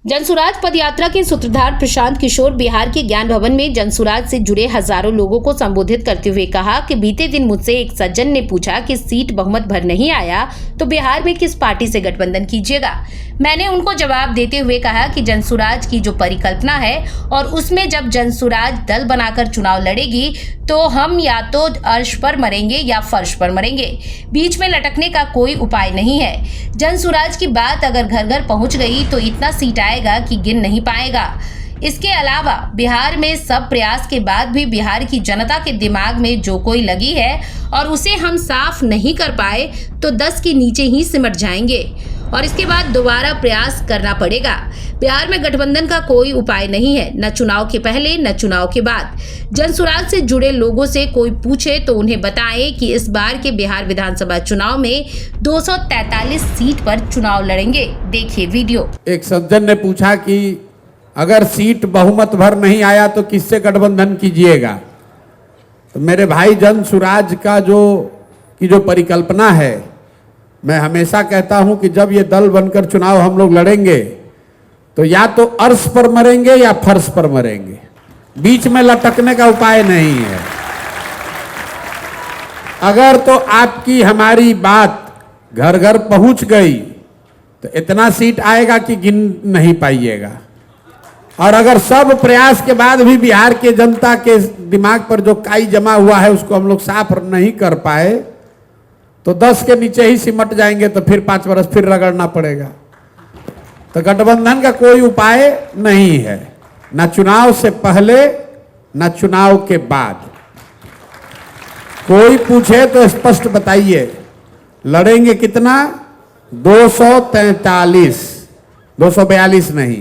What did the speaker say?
जनसुराज पदयात्रा के सूत्रधार प्रशांत किशोर बिहार के ज्ञान भवन में जनसुराज से जुड़े हजारों लोगों को संबोधित करते हुए कहा कि बीते दिन मुझसे एक सज्जन ने पूछा कि सीट बहुमत भर नहीं आया तो बिहार में किस पार्टी से गठबंधन कीजिएगा। मैंने उनको जवाब देते हुए कहा कि जनसुराज की जो परिकल्पना है और उसमें जब जनसुराज दल बनाकर चुनाव लड़ेगी तो हम या तो अर्श पर मरेंगे या फर्श पर मरेंगे, बीच में लटकने का कोई उपाय नहीं है। जनसुराज की बात अगर घर घर पहुंच गई तो इतना सीट आएगा कि गिन नहीं पाएगा। इसके अलावा बिहार में सब प्रयास के बाद भी बिहार की जनता के दिमाग में जो कोई लगी है और उसे हम साफ नहीं कर पाए तो 10 के नीचे ही सिमट जाएंगे और इसके बाद दोबारा प्रयास करना पड़ेगा। बिहार में गठबंधन का कोई उपाय नहीं है, न चुनाव के पहले न चुनाव के बाद। जनसुराज से जुड़े लोगों से कोई पूछे तो उन्हें बताएं कि इस बार के बिहार विधानसभा चुनाव में 243 सीट पर चुनाव लड़ेंगे। देखिए वीडियो। एक सज्जन ने पूछा कि अगर सीट बहुमत भर नहीं आया तो किससे गठबंधन कीजिएगा। तो मेरे भाई जनसुराज का जो परिकल्पना है, मैं हमेशा कहता हूं कि जब ये दल बनकर चुनाव हम लोग लड़ेंगे तो या तो अर्श पर मरेंगे या फर्श पर मरेंगे, बीच में लटकने का उपाय नहीं है। अगर तो आपकी हमारी बात घर घर पहुंच गई तो इतना सीट आएगा कि गिन नहीं पाइएगा, और अगर सब प्रयास के बाद भी बिहार के जनता के दिमाग पर जो काई जमा हुआ है उसको हम लोग साफ नहीं कर पाए तो 10 के नीचे ही सिमट जाएंगे, तो फिर 5 वर्ष फिर रगड़ना पड़ेगा। तो गठबंधन का कोई उपाय नहीं है, न चुनाव से पहले न चुनाव के बाद। कोई पूछे तो स्पष्ट बताइए, लड़ेंगे कितना? 243, 242 नहीं।